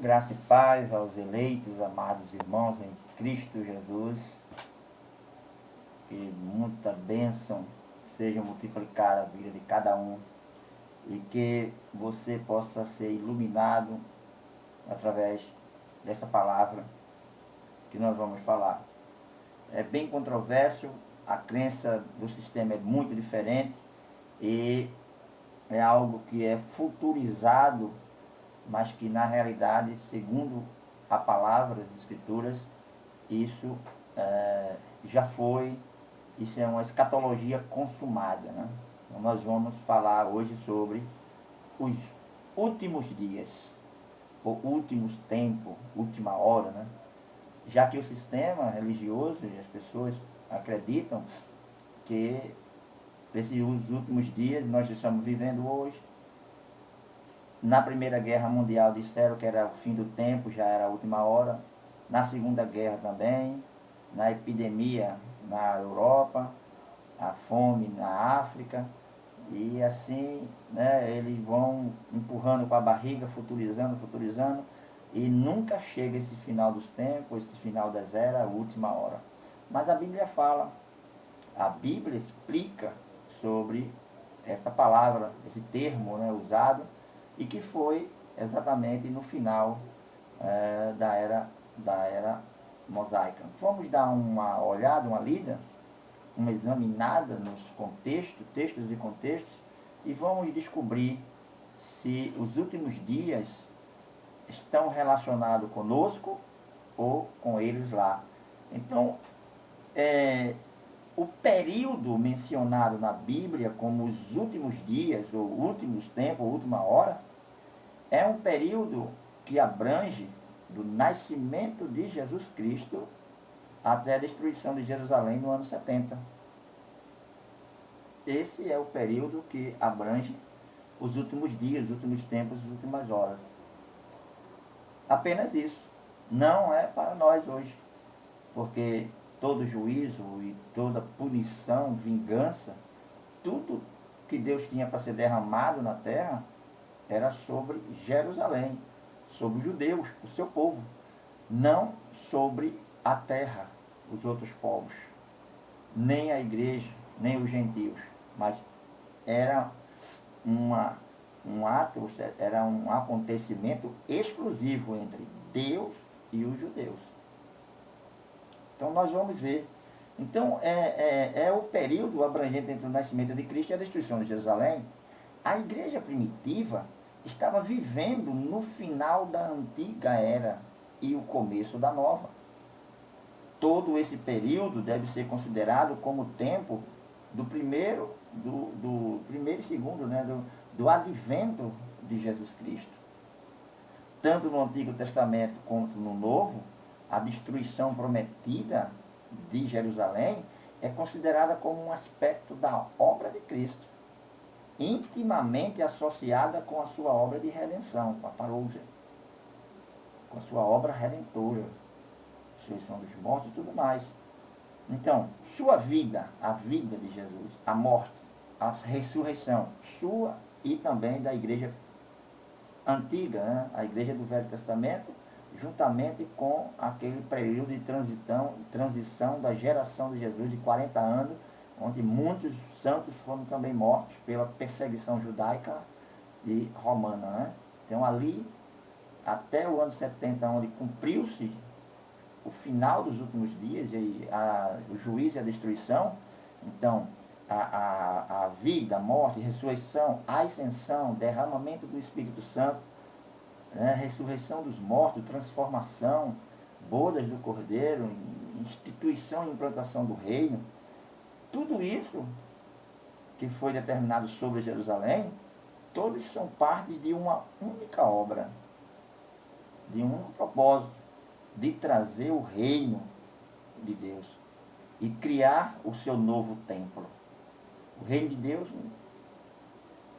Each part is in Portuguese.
Graça e paz aos eleitos, amados irmãos em Cristo Jesus. Que muita bênção seja multiplicada a vida de cada um e que você possa ser iluminado através dessa palavra que nós vamos falar. É bem controverso, a crença do sistema é muito diferente e é algo que é futurizado, mas que na realidade, segundo a palavra, as escrituras, isso já foi, isso é uma escatologia consumada, né? Então nós vamos falar hoje sobre os últimos dias, ou últimos tempos, última hora, né? Já que o sistema religioso e as pessoas acreditam que esses últimos dias nós estamos vivendo hoje. Na Primeira Guerra Mundial disseram que era o fim do tempo, já era a última hora. Na Segunda Guerra também, na epidemia na Europa, a fome na África. E assim, né, eles vão empurrando com a barriga, futurizando, e nunca chega esse final dos tempos, esse final das eras, a última hora. Mas a Bíblia fala, a Bíblia explica sobre essa palavra, esse termo, né, usado, e que foi exatamente no final da era mosaica. Vamos dar uma olhada, uma lida, uma examinada nos contextos, textos e contextos, e vamos descobrir se os últimos dias estão relacionados conosco ou com eles lá. Então, o período mencionado na Bíblia como os últimos dias, ou últimos tempos, ou última hora, é um período que abrange do nascimento de Jesus Cristo até a destruição de Jerusalém no ano 70. Esse é o período que abrange os últimos dias, os últimos tempos, as últimas horas. Apenas isso. Não é para nós hoje, porque todo juízo e toda punição, vingança, tudo que Deus tinha para ser derramado na terra era sobre Jerusalém, sobre os judeus, o seu povo, não sobre a terra, os outros povos, nem a igreja, nem os gentios, mas era um ato, era um acontecimento exclusivo entre Deus e os judeus. Então nós vamos ver. Então é o período abrangente entre o nascimento de Cristo e a destruição de Jerusalém. A igreja primitiva estava vivendo no final da antiga era e o começo da nova. Todo esse período deve ser considerado como o tempo do primeiro e segundo, né, do advento de Jesus Cristo. Tanto no Antigo Testamento quanto no Novo, a destruição prometida de Jerusalém é considerada como um aspecto da obra de Cristo, intimamente associada com a sua obra de redenção, com a parousia, com a sua obra redentora, ressurreição dos mortos e tudo mais. Então, sua vida, a vida de Jesus, a morte, a ressurreição, sua e também da igreja antiga, né? A igreja do Velho Testamento, juntamente com aquele período de transição da geração de Jesus de 40 anos, onde muitos santos foram também mortos pela perseguição judaica e romana, né? Então ali, até o ano 70, onde cumpriu-se o final dos últimos dias, o juízo e a destruição, então a vida, a morte, a ressurreição, a ascensão, derramamento do Espírito Santo, né, ressurreição dos mortos, transformação, bodas do Cordeiro, instituição e implantação do reino, tudo isso que foi determinado sobre Jerusalém, todos são parte de uma única obra, de um único propósito, de trazer o reino de Deus e criar o seu novo templo. O reino de Deus,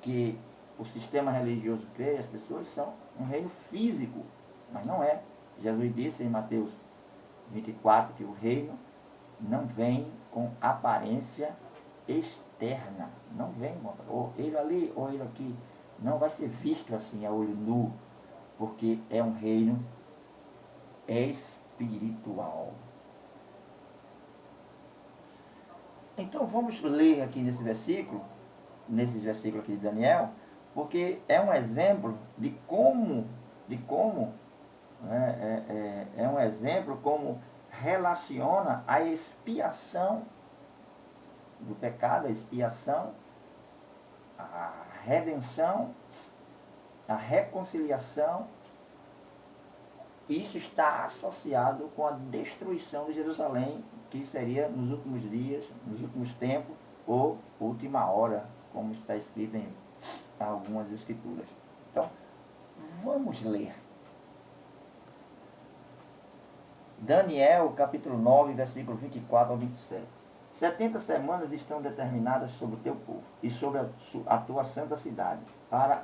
que o sistema religioso crê, as pessoas, são um reino físico, mas não é. Jesus disse em Mateus 24 que o reino não vem com aparência externa, não vem, ou ele ali, ou ele aqui, não vai ser visto assim a olho nu, porque é um reino espiritual. Então vamos ler aqui nesses versículos aqui de Daniel, porque é um exemplo de como é um exemplo como relaciona a expiação do pecado, a expiação, a redenção, a reconciliação. Isso está associado com a destruição de Jerusalém, que seria nos últimos dias, nos últimos tempos, ou última hora, como está escrito em algumas escrituras. Então, vamos ler. Daniel, capítulo 9, versículo 24 ao 27. 70 semanas estão determinadas sobre o teu povo e sobre a tua santa cidade, para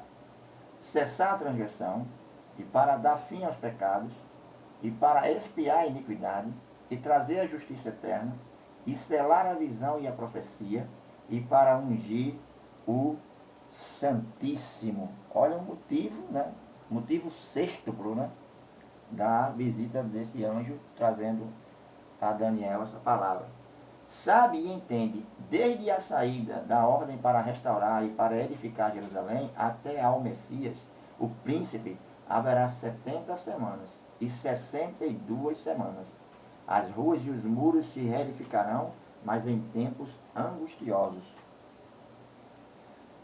cessar a transgressão, e para dar fim aos pecados, e para expiar a iniquidade, e trazer a justiça eterna, e selar a visão e a profecia, e para ungir o Santíssimo. Olha o motivo, né? Motivo sextuplo, né? Da visita desse anjo, trazendo a Daniel essa palavra. Sabe e entende, desde a saída da ordem para restaurar e para edificar Jerusalém, até ao Messias, o príncipe, haverá 70 semanas e 62 semanas. As ruas e os muros se reedificarão, mas em tempos angustiosos.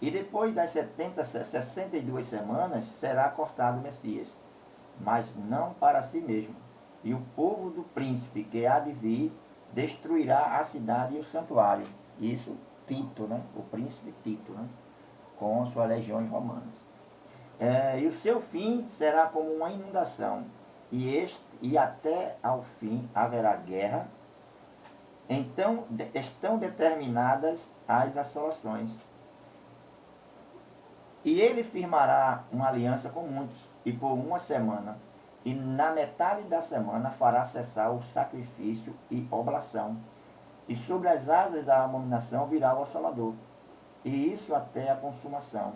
E depois das 62 semanas será cortado o Messias, mas não para si mesmo. E o povo do príncipe que há de vir destruirá a cidade e o santuário. Isso Tito, né? O príncipe Tito, né? Com as suas legiões romanas. E o seu fim será como uma inundação, e até ao fim haverá guerra. Então estão determinadas as assolações. E ele firmará uma aliança com muitos, e por uma semana, e na metade da semana fará cessar o sacrifício e oblação, e sobre as asas da abominação virá o assolador, e isso até a consumação.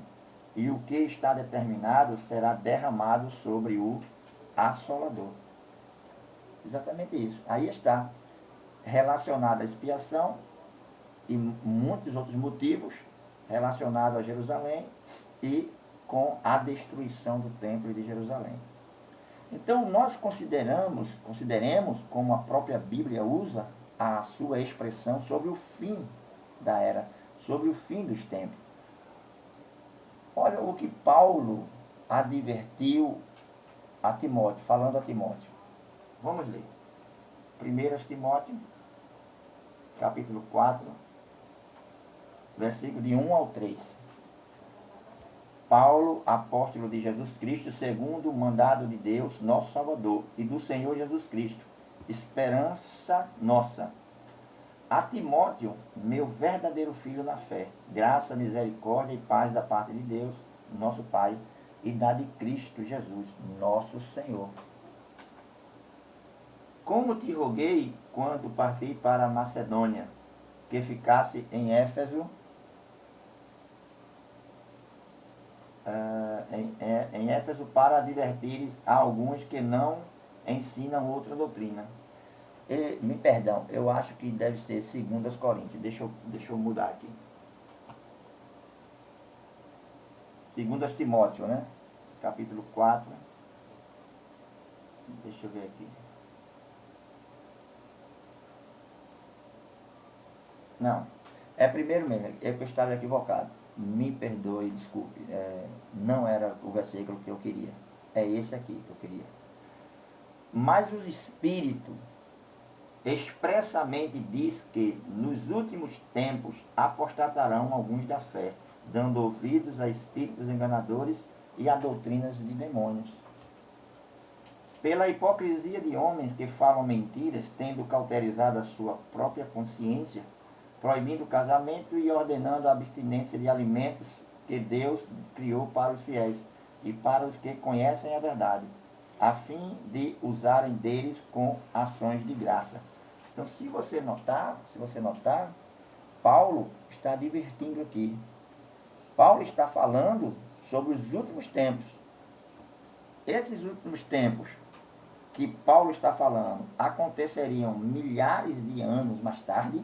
E o que está determinado será derramado sobre o assolador. Exatamente isso. Aí está relacionado à expiação e muitos outros motivos relacionados a Jerusalém e com a destruição do templo de Jerusalém. Então nós consideremos, como a própria Bíblia usa a sua expressão sobre o fim da era, sobre o fim dos tempos. Olha o que Paulo advertiu a Timóteo, falando a Timóteo. Vamos ler. 1 Timóteo, capítulo 4, versículo de 1 ao 3. Paulo, apóstolo de Jesus Cristo, segundo o mandado de Deus, nosso Salvador, e do Senhor Jesus Cristo, esperança nossa. A Timóteo, meu verdadeiro filho na fé, graça, misericórdia e paz da parte de Deus, nosso Pai, e da de Cristo Jesus, nosso Senhor. Como te roguei quando parti para a Macedônia, que ficasse em Éfeso, para advertires a alguns que não ensinam outra doutrina. Me perdão, eu acho que deve ser 2 Coríntios. Deixa eu mudar aqui. 2 Timóteo, né? Capítulo 4. Deixa eu ver aqui. Não, é primeiro mesmo, é que eu estava equivocado. Me perdoe, desculpe. Não era o versículo que eu queria. É esse aqui que eu queria. Mas o Espírito expressamente diz que nos últimos tempos apostatarão alguns da fé, dando ouvidos a espíritos enganadores e a doutrinas de demônios. Pela hipocrisia de homens que falam mentiras, tendo cauterizado a sua própria consciência, proibindo o casamento e ordenando a abstinência de alimentos que Deus criou para os fiéis e para os que conhecem a verdade, a fim de usarem deles com ações de graça. Então, se você notar, Paulo está advertindo aqui. Paulo está falando sobre os últimos tempos. esses últimos tempos que Paulo está falando aconteceriam milhares de anos mais tarde,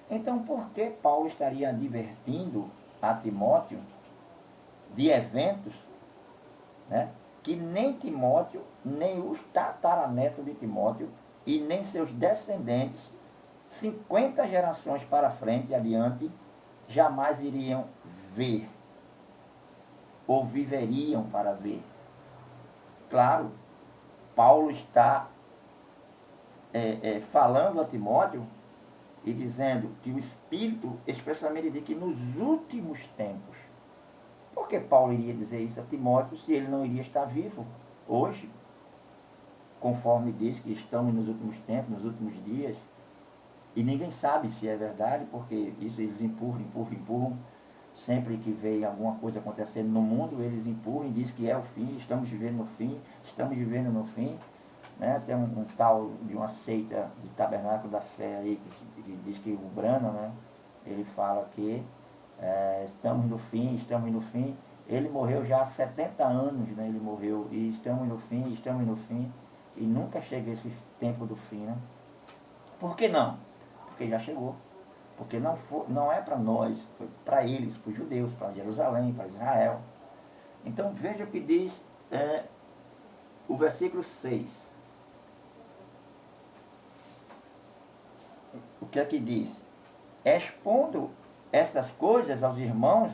então por que Paulo estaria advertindo a Timóteo de eventos, né, que nem Timóteo, nem os tataranetos de Timóteo e nem seus descendentes, 50 gerações para frente e adiante, jamais iriam ver ou viveriam para ver? Claro, Paulo está falando a Timóteo e dizendo que o Espírito expressamente diz que nos últimos tempos. Por que Paulo iria dizer isso a Timóteo se ele não iria estar vivo hoje? Conforme diz que estamos nos últimos tempos, nos últimos dias, e ninguém sabe se é verdade, porque isso eles empurram. Sempre que vê alguma coisa acontecendo no mundo, eles empurram e dizem que é o fim, estamos vivendo no fim, estamos vivendo no fim. Né? Tem um tal de uma seita de Tabernáculo da Fé aí, que diz que o Branham, né? Ele fala que estamos no fim. Ele morreu já há 70 anos, né? Ele morreu, e estamos no fim, e nunca chega esse tempo do fim, né? Por que não? Porque já chegou. Porque não é para nós, foi para eles, para os judeus, para Jerusalém, para Israel. Então veja o que diz o versículo 6. O que é que diz? Expondo estas coisas aos irmãos,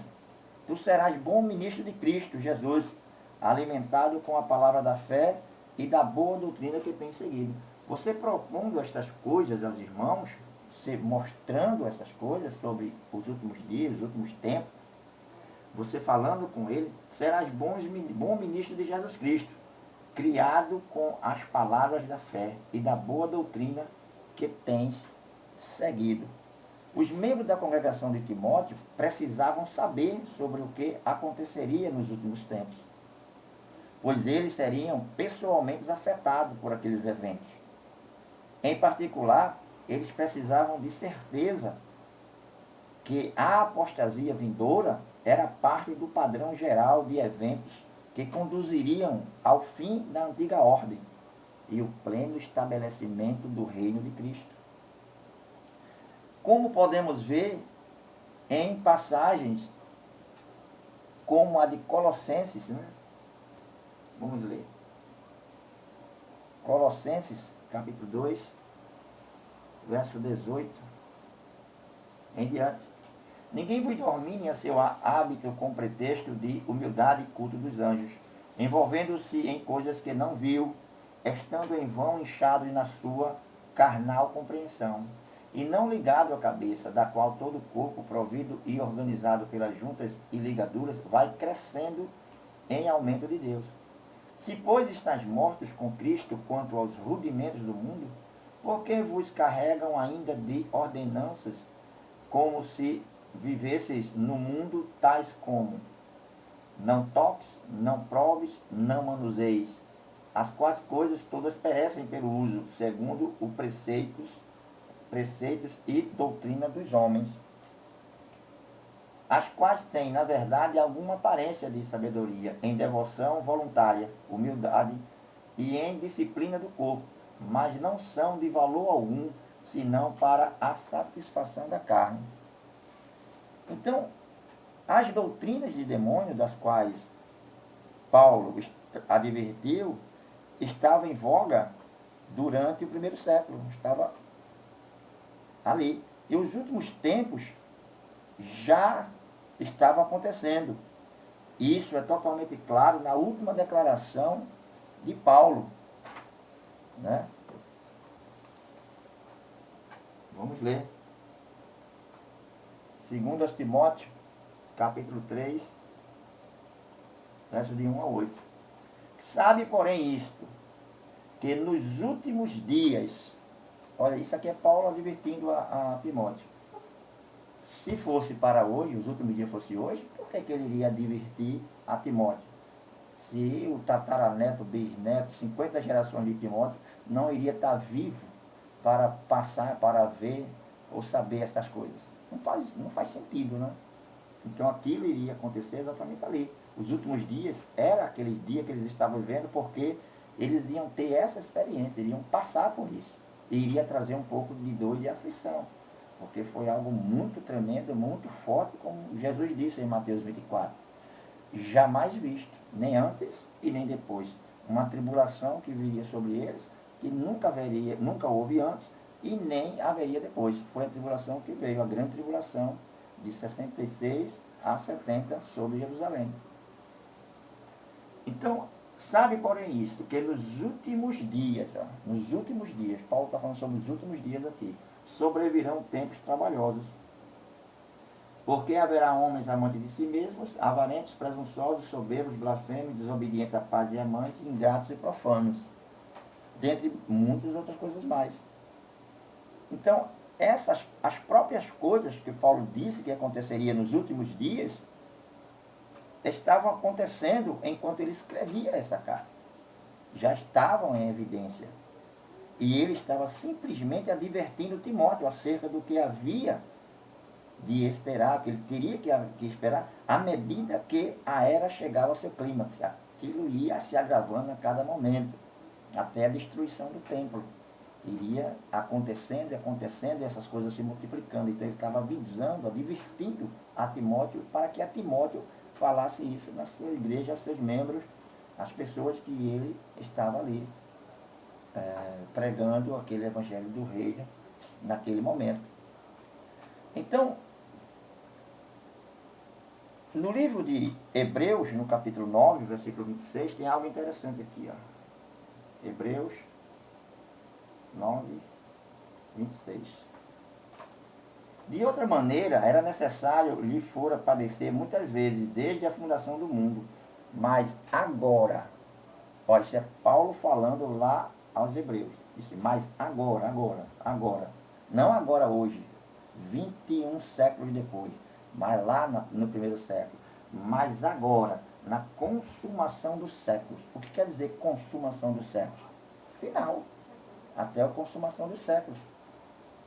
tu serás bom ministro de Cristo Jesus, alimentado com a palavra da fé e da boa doutrina que tem seguido. Você propondo estas coisas aos irmãos, você mostrando essas coisas sobre os últimos dias, os últimos tempos, você falando com ele, serás bom ministro de Jesus Cristo, criado com as palavras da fé e da boa doutrina que tens seguido. Os membros da congregação de Timóteo precisavam saber sobre o que aconteceria nos últimos tempos, pois eles seriam pessoalmente afetados por aqueles eventos. Em particular, eles precisavam de certeza que a apostasia vindoura era parte do padrão geral de eventos que conduziriam ao fim da antiga ordem e o pleno estabelecimento do reino de Cristo. Como podemos ver em passagens como a de Colossenses, né? Vamos ler. Colossenses, capítulo 2, verso 18 em diante. Ninguém vos domine a seu hábito com pretexto de humildade e culto dos anjos, envolvendo-se em coisas que não viu, estando em vão inchados na sua carnal compreensão, e não ligado à cabeça, da qual todo o corpo, provido e organizado pelas juntas e ligaduras, vai crescendo em aumento de Deus. Se, pois, estáis mortos com Cristo quanto aos rudimentos do mundo, por que vos carregam ainda de ordenanças, como se vivesseis no mundo, tais como: não toques, não proves, não manuseis, as quais coisas todas perecem pelo uso, segundo os preceitos e doutrina dos homens, as quais têm, na verdade, alguma aparência de sabedoria, em devoção voluntária, humildade e em disciplina do corpo, mas não são de valor algum, senão para a satisfação da carne. Então, as doutrinas de demônio, das quais Paulo advertiu, estavam em voga durante o primeiro século, estava ali. E os últimos tempos já estavam acontecendo. Isso é totalmente claro na última declaração de Paulo, né? Vamos ler. 2 Timóteo, capítulo 3, versos de 1 a 8. Sabe, porém, isto, que nos últimos dias, olha, isso aqui é Paulo advertindo a Timóteo. Se fosse para hoje, os últimos dias fosse hoje, por que ele iria advertir a Timóteo? Se o tataraneto, bisneto, 50 gerações de Timóteo não iria estar vivo para passar, para ver ou saber essas coisas. Não faz sentido, né? Então aquilo iria acontecer exatamente ali. Os últimos dias era aqueles dias que eles estavam vivendo, porque eles iam ter essa experiência, iriam passar por isso. E iria trazer um pouco de dor e de aflição. Porque foi algo muito tremendo, muito forte, como Jesus disse em Mateus 24. Jamais visto, nem antes e nem depois. Uma tribulação que viria sobre eles, que nunca houve antes e nem haveria depois. Foi a tribulação que veio, a grande tribulação de 66 a 70 sobre Jerusalém. Então, sabe, porém, isto, que nos últimos dias, Paulo está falando sobre os últimos dias aqui, sobrevirão tempos trabalhosos. Porque haverá homens amantes de si mesmos, avarentos, presunçosos, soberbos, blasfemos, desobedientes a pais e a mães, ingratos e profanos, dentre muitas outras coisas mais. Então, as próprias coisas que Paulo disse que aconteceria nos últimos dias, estavam acontecendo enquanto ele escrevia essa carta. Já estavam em evidência. E ele estava simplesmente advertindo Timóteo acerca do que havia de esperar, que ele teria que esperar, à medida que a era chegava ao seu clímax. Aquilo ia se agravando a cada momento, até a destruição do templo. Iria acontecendo, e essas coisas se multiplicando. Então ele estava avisando, advertindo a Timóteo, para que a Timóteo falasse isso na sua igreja, aos seus membros, às pessoas que ele estava ali pregando aquele evangelho do reino naquele momento. Então, no livro de Hebreus, no capítulo 9, versículo 26, tem algo interessante aqui. Ó. Hebreus 9, 26. De outra maneira, era necessário lhe fora padecer muitas vezes, desde a fundação do mundo. Mas agora, olha, isso é Paulo falando lá aos Hebreus. Disse, mas agora. Não agora hoje, 21 séculos depois, mas lá no primeiro século. Mas agora, na consumação dos séculos. O que quer dizer consumação dos séculos? Final. Até a consumação dos séculos.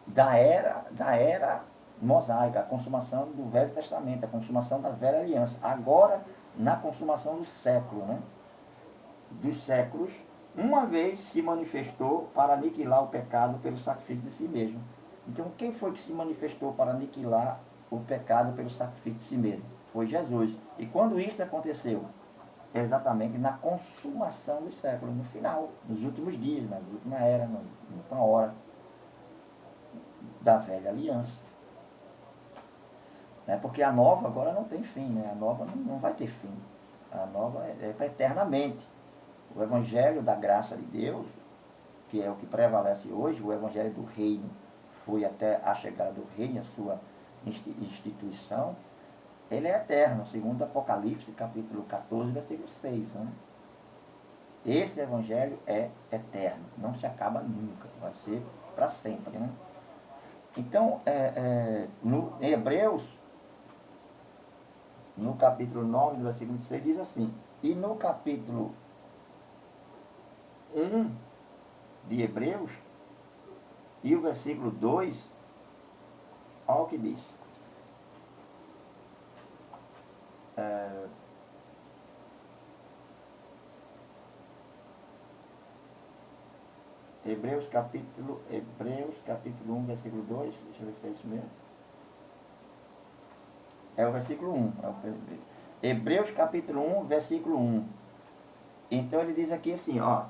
Da era mosaica, a consumação do Velho Testamento, a consumação da Velha Aliança. Agora, na consumação do século, né? Dos séculos, uma vez se manifestou para aniquilar o pecado pelo sacrifício de si mesmo. Então, quem foi que se manifestou para aniquilar o pecado pelo sacrifício de si mesmo? Foi Jesus. E quando isso aconteceu? Exatamente na consumação dos séculos, no final, nos últimos dias, na última era, na última hora da Velha Aliança. Porque a nova agora não tem fim, né? A nova não vai ter fim. A nova é para eternamente. O Evangelho da graça de Deus, que é o que prevalece hoje, o Evangelho do reino, foi até a chegada do reino, a sua instituição, ele é eterno, segundo Apocalipse, capítulo 14, versículo 6. Né? Esse Evangelho é eterno, não se acaba nunca, vai ser para sempre. Né? Então, em Hebreus, no capítulo 9, no versículo 26, diz assim, e no capítulo 1 de Hebreus, e o versículo 2, olha o que diz. Hebreus capítulo 1, versículo 2, deixa eu ver se é isso mesmo. É o versículo 1. Hebreus capítulo 1, versículo 1. Então ele diz aqui assim, ó.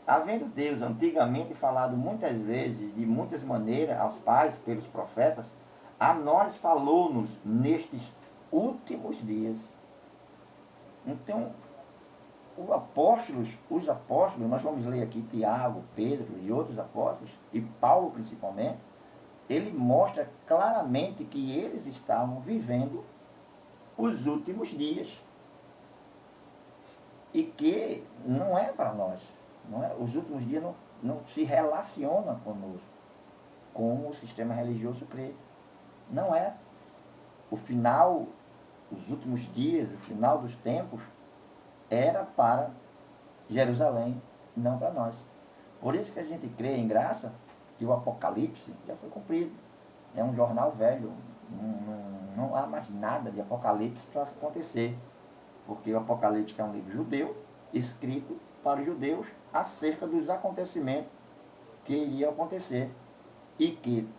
Havendo Deus antigamente falado muitas vezes, de muitas maneiras, aos pais, pelos profetas, a nós falou-nos nestes últimos dias. Então, os apóstolos, nós vamos ler aqui Tiago, Pedro e outros apóstolos, e Paulo principalmente, ele mostra claramente que eles estavam vivendo os últimos dias. E que não é para nós. Não é? Os últimos dias não se relacionam conosco, como o sistema religioso crê. Não é. O final, os últimos dias, o final dos tempos, era para Jerusalém, não para nós. Por isso que a gente crê em graça que o Apocalipse já foi cumprido. É um jornal velho. Não há mais nada de Apocalipse para acontecer. porque o Apocalipse é um livro judeu, escrito para os judeus acerca dos acontecimentos que iriam acontecer. E que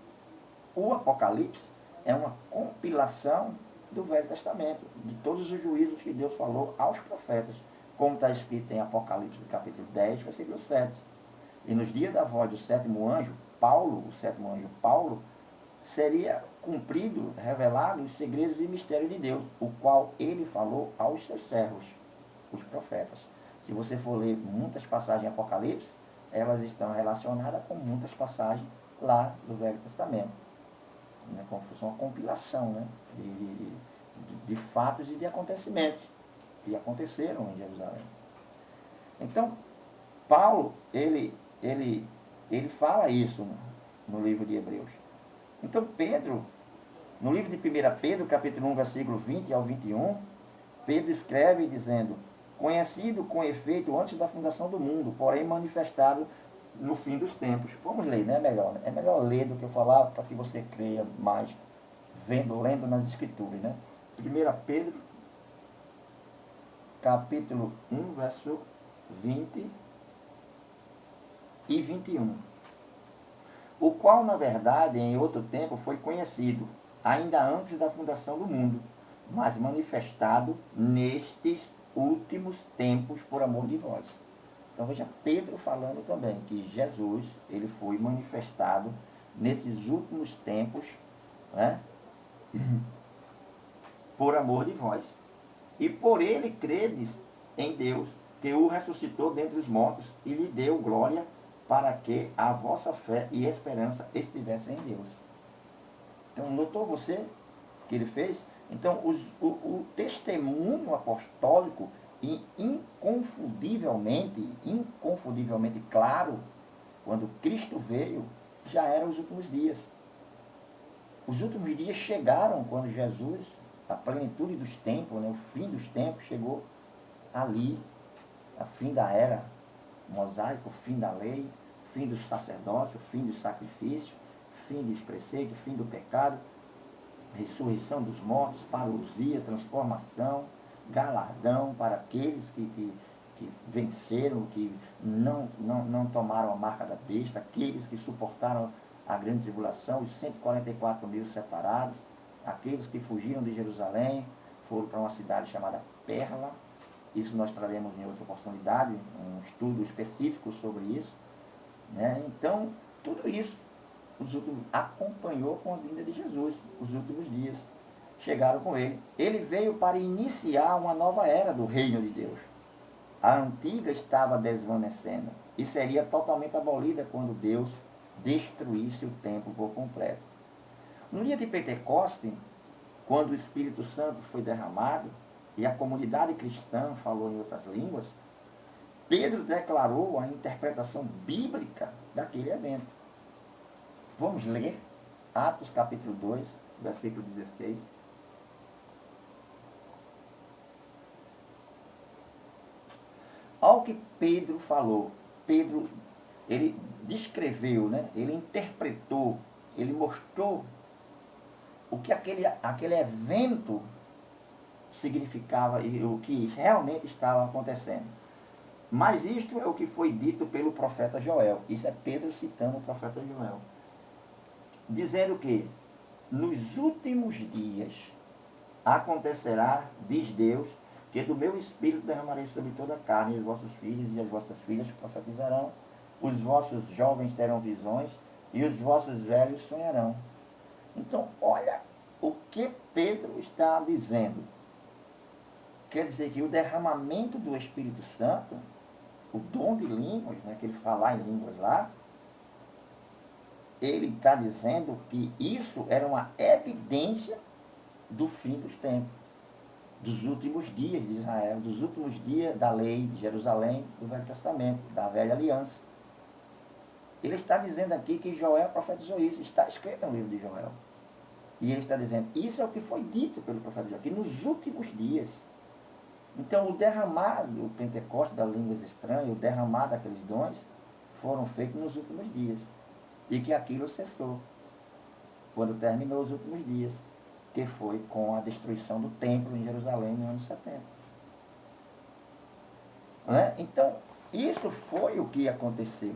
o Apocalipse é uma compilação do Velho Testamento, de todos os juízos que Deus falou aos profetas, como está escrito em Apocalipse, capítulo 10, versículo 7. E nos dias da voz do sétimo anjo, Paulo, o sétimo anjo Paulo, seria cumprido, revelado os segredos e mistérios de Deus, o qual ele falou aos seus servos, os profetas. Se você for ler muitas passagens em Apocalipse, elas estão relacionadas com muitas passagens lá do Velho Testamento, né, como se fosse uma compilação, né, de fatos e de acontecimentos que aconteceram em Jerusalém. Então, Paulo, ele fala isso no livro de Hebreus. Então, Pedro, no livro de 1 Pedro, capítulo 1, versículo 20 ao 21, Pedro escreve dizendo: conhecido com efeito antes da fundação do mundo, porém manifestado no fim dos tempos. Vamos ler, né? É melhor ler do que eu falar, para que você creia mais, lendo nas Escrituras, né? 1 Pedro, capítulo 1, verso 20 e 21. O qual, na verdade, em outro tempo foi conhecido, ainda antes da fundação do mundo, mas manifestado nestes últimos tempos por amor de vós. Então veja Pedro falando também que Jesus, ele foi manifestado nesses últimos tempos, né, por amor de vós. E por ele credes em Deus, que o ressuscitou dentre os mortos e lhe deu glória, para que a vossa fé e esperança estivessem em Deus. Então, notou você que ele fez? Então, o testemunho apostólico, e inconfundivelmente claro, quando Cristo veio, já eram os últimos dias. Os últimos dias chegaram quando Jesus, a plenitude dos tempos, né, o fim dos tempos, chegou ali, a fim da era mosaico, o fim da lei, fim do sacerdócio, fim do sacrifício, fim dos preceitos, fim do pecado, ressurreição dos mortos, parousia, transformação, galardão para aqueles que venceram, que não tomaram a marca da besta, aqueles que suportaram a grande tribulação, os 144 mil separados, aqueles que fugiram de Jerusalém, foram para uma cidade chamada Perla. Isso nós traremos em outra oportunidade, um estudo específico sobre isso, né? Então, tudo isso acompanhou com a vinda de Jesus, os últimos dias chegaram com ele. Ele veio para iniciar uma nova era do reino de Deus. A antiga estava desvanecendo e seria totalmente abolida quando Deus destruísse o templo por completo. No dia de Pentecostes, quando o Espírito Santo foi derramado e a comunidade cristã falou em outras línguas, Pedro declarou a interpretação bíblica daquele evento. Vamos ler Atos capítulo 2, versículo 16. Ao que Pedro falou, Pedro, ele descreveu, né? Ele interpretou, ele mostrou o que aquele evento significava e o que realmente estava acontecendo. Mas isto é o que foi dito pelo profeta Joel. Isso é Pedro citando o profeta Joel. Dizendo que nos últimos dias acontecerá, diz Deus, que do meu espírito derramarei sobre toda a carne, e os vossos filhos e as vossas filhas profetizarão, os vossos jovens terão visões, e os vossos velhos sonharão. Então, olha o que Pedro está dizendo. Quer dizer que o derramamento do Espírito Santo, o dom de línguas, né, que ele falar em línguas lá, ele está dizendo que isso era uma evidência do fim dos tempos, dos últimos dias de Israel, dos últimos dias da lei de Jerusalém, do Velho Testamento, da Velha Aliança. Ele está dizendo aqui que Joel profetizou isso, está escrito no livro de Joel. E ele está dizendo, isso é o que foi dito pelo profeta Joel, que nos últimos dias. Então, o derramado, o Pentecostes das línguas estranhas, o derramado daqueles dons, foram feitos nos últimos dias. E que aquilo cessou, quando terminou os últimos dias, que foi com a destruição do templo em Jerusalém no ano 70. Né? Então, isso foi o que aconteceu.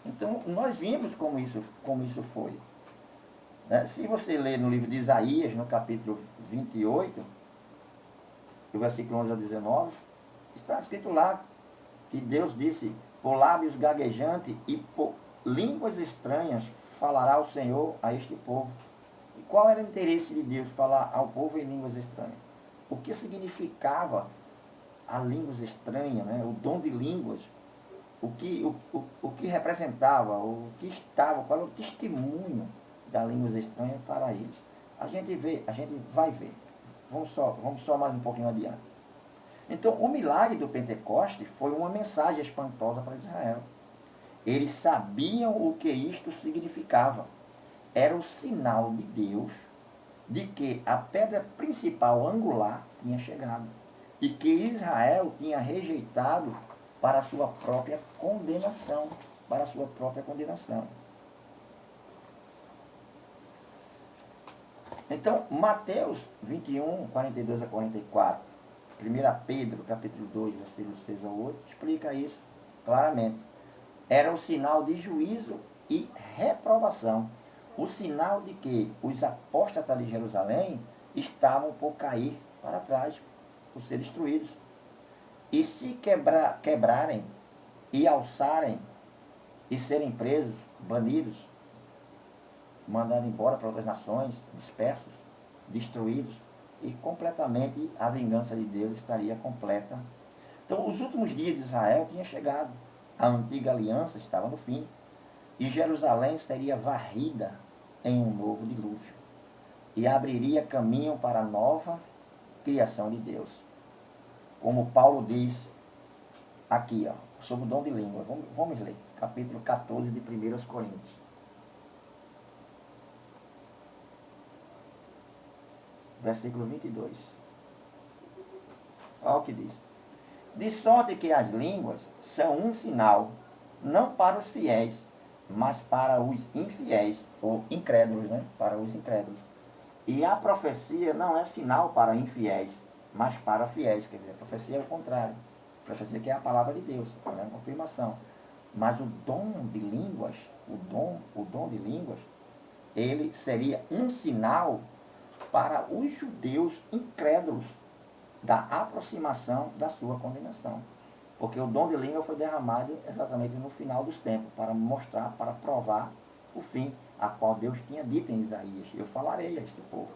Então, nós vimos como isso foi. Né? Se você ler no livro de Isaías, no capítulo 28, do versículo 11 ao 19, está escrito lá que Deus disse, por lábios gaguejantes e por línguas estranhas falará o Senhor a este povo. E qual era o interesse de Deus falar ao povo em línguas estranhas? O que significava a línguas estranhas, né? O dom de línguas? O que representava, o que estava, qual era o testemunho da língua estranha para eles? A gente vai ver. Vamos só mais um pouquinho adiante. Então, o milagre do Pentecoste foi uma mensagem espantosa para Israel. Eles sabiam o que isto significava. Era o sinal de Deus de que a pedra principal angular tinha chegado e que Israel tinha rejeitado para a sua própria condenação. Para a sua própria condenação. Então, Mateus 21, 42 a 44, 1 Pedro, capítulo 2, versículos 6 a 8, explica isso claramente. Era o sinal de juízo e reprovação. O sinal de que os apóstatas de Jerusalém estavam por cair para trás, por ser destruídos. E se quebrarem e alçarem e serem presos, banidos, mandados embora para outras nações, dispersos, destruídos, e completamente a vingança de Deus estaria completa. Então, os últimos dias de Israel tinham chegado. A antiga aliança estava no fim. E Jerusalém seria varrida em um novo dilúvio. E abriria caminho para a nova criação de Deus. Como Paulo diz aqui, ó, sobre o dom de língua. Vamos ler. Capítulo 14 de 1 Coríntios. Versículo 22. Olha o que diz. De sorte que as línguas são um sinal, não para os fiéis, mas para os infiéis, ou incrédulos, né? Para os incrédulos. E a profecia não é sinal para infiéis, mas para fiéis. Quer dizer, a profecia é o contrário. A profecia que é a palavra de Deus, é uma confirmação. Mas o dom de línguas, o dom de línguas, ele seria um sinal para os judeus incrédulos da aproximação da sua condenação. Porque o dom de língua foi derramado exatamente no final dos tempos, para mostrar, para provar o fim, a qual Deus tinha dito em Isaías. Eu falarei a este povo,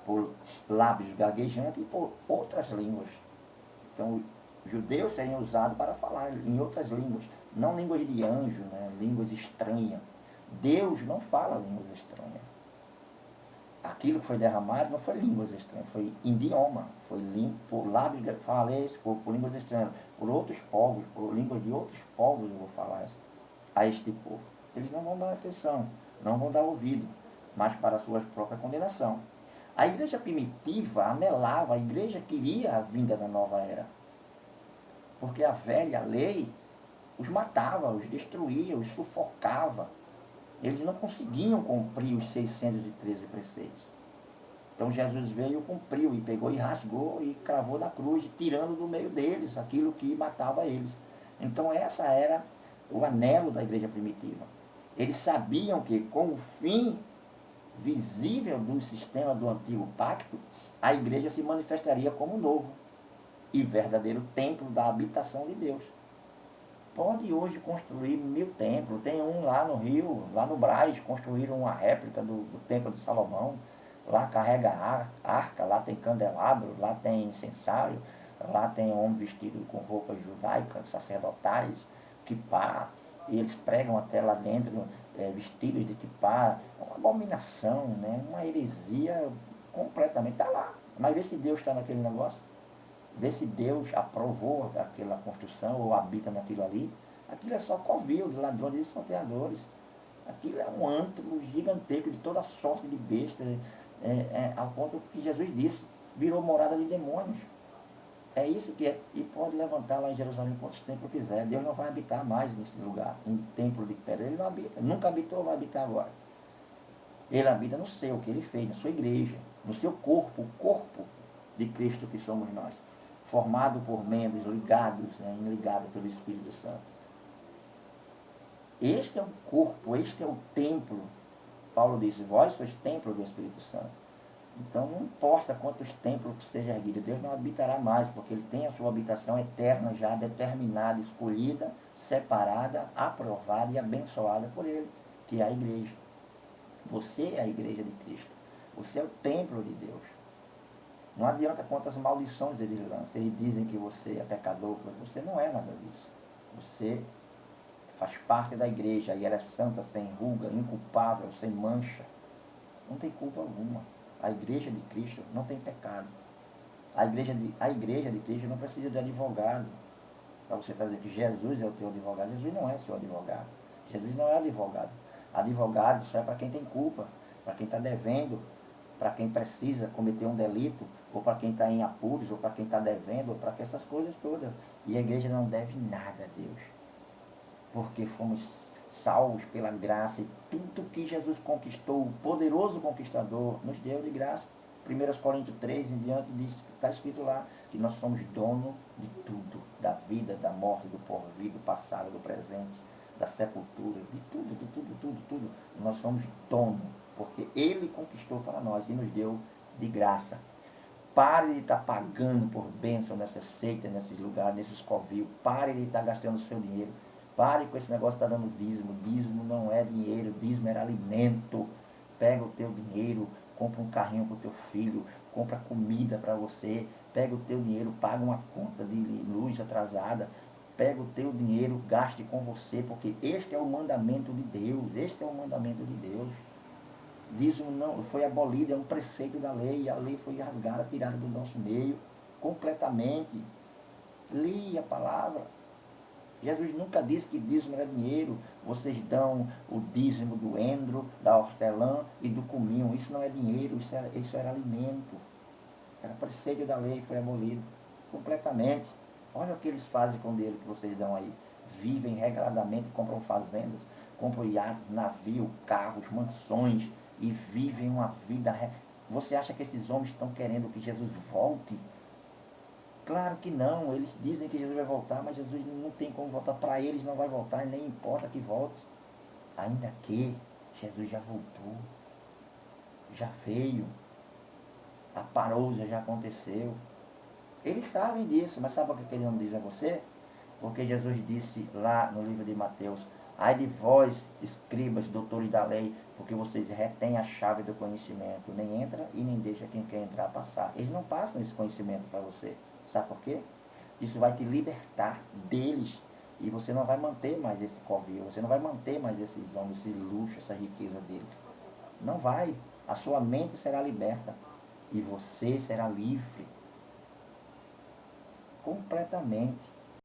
por lábios gaguejantes e por outras línguas. Então, os judeus seriam usados para falar em outras línguas, não línguas de anjo, né? Línguas estranhas. Deus não fala línguas estranhas. Aquilo que foi derramado não foi línguas estranhas, foi idioma, foi por lábios, falei por línguas estranhas, por outros povos, por línguas de outros povos eu vou falar a este povo. Eles não vão dar atenção, não vão dar ouvido, mas para a sua própria condenação. A igreja primitiva anelava, a igreja queria a vinda da nova era, porque a velha lei os matava, os destruía, os sufocava. Eles não conseguiam cumprir os 613 preceitos. Então Jesus veio e cumpriu, e pegou e rasgou e cravou na cruz, tirando do meio deles aquilo que matava eles. Então essa era o anelo da igreja primitiva. Eles sabiam que com o fim visível do sistema do antigo pacto, a igreja se manifestaria como novo e verdadeiro templo da habitação de Deus. Pode hoje construir 1000 templos. Tem um lá no Rio, lá no Brás, construíram uma réplica do Templo de Salomão. Lá carrega a arca, lá tem candelabro, lá tem incensário, lá tem homem vestido com roupas judaicas, sacerdotais, quipá, e eles pregam até lá dentro vestidos de quipá. É uma abominação, né? Uma heresia completamente. Está lá. Mas vê se Deus está naquele negócio. Vê se Deus aprovou aquela construção ou habita naquilo ali. Aquilo é só covil de ladrões e salteadores. Aquilo é um antro gigantesco de toda sorte de bestas, ao ponto que Jesus disse, virou morada de demônios. É isso que é, e pode levantar lá em Jerusalém quantos templos quiser. Deus não vai habitar mais nesse lugar, em templo de pedra. Ele não habita, nunca habitou, vai habitar agora. Ele habita no seu, que ele fez, na sua igreja, no seu corpo, o corpo de Cristo que somos nós. formado por membros ligados, né, ligados pelo Espírito Santo. Este é o corpo, este é o templo. Paulo diz, vós sois templo do Espírito Santo. Então não importa quantos templos seja erguido, Deus não habitará mais, porque Ele tem a sua habitação eterna já determinada, escolhida, separada, aprovada e abençoada por Ele, que é a igreja. Você é a igreja de Cristo. Você é o templo de Deus. Não adianta quantas maldições eles lançam. Eles dizem que você é pecador, mas você não é nada disso. Você faz parte da igreja e ela é santa, sem ruga, inculpável, sem mancha. Não tem culpa alguma. A igreja de Cristo não tem pecado. A igreja de Cristo não precisa de advogado. Para você estar dizendo que Jesus é o teu advogado. Jesus não é seu advogado. Jesus não é advogado. Advogado só é para quem tem culpa, para quem está devendo, para quem precisa cometer um delito, ou para quem está em apuros, ou para quem está devendo, ou para essas coisas todas. E a igreja não deve nada a Deus, porque fomos salvos pela graça, e tudo que Jesus conquistou, o poderoso conquistador, nos deu de graça. 1 Coríntios 3 em diante diz, está escrito lá, que nós somos dono de tudo, da vida, da morte, do porvir, do passado, do presente, da sepultura, de tudo, de tudo, tudo, tudo. Nós somos dono, porque Ele conquistou para nós e nos deu de graça. Pare de estar pagando por bênção nessas seitas, nesses lugares, nesses covios. Pare de estar gastando seu dinheiro. Pare com esse negócio de estar dando dízimo. Dízimo não é dinheiro, dízimo era alimento. Pega o teu dinheiro, compra um carrinho para o teu filho, compra comida para você, pega o teu dinheiro, paga uma conta de luz atrasada, pega o teu dinheiro, gaste com você, porque este é o mandamento de Deus, este é o mandamento de Deus. Dízimo não foi abolido, é um preceito da lei, e a lei foi rasgada, tirada do nosso meio, completamente. Li a palavra. Jesus nunca disse que dízimo era dinheiro. Vocês dão o dízimo do endro, da hortelã e do cominho. Isso não é dinheiro, isso era alimento. Era preceito da lei, foi abolido completamente. Olha o que eles fazem com o dinheiro que vocês dão aí. Vivem regradamente, compram fazendas, compram iates, navios, carros, mansões e vivem uma vida. Você acha que esses homens estão querendo que Jesus volte? Claro que não, eles dizem que Jesus vai voltar, mas Jesus não tem como voltar, para eles não vai voltar, e nem importa que volte. Ainda que Jesus já voltou, já veio, a parousia já aconteceu. Eles sabem disso, mas sabe o que eles não dizem a você? Porque Jesus disse lá no livro de Mateus, ai de vós, escribas, doutores da lei, porque vocês retêm a chave do conhecimento, nem entra e nem deixa quem quer entrar passar. Eles não passam esse conhecimento para você. Sabe por quê? Isso vai te libertar deles. E você não vai manter mais esse covil, você não vai manter mais esses homens, esse luxo, essa riqueza deles. Não vai. A sua mente será liberta. E você será livre. Completamente.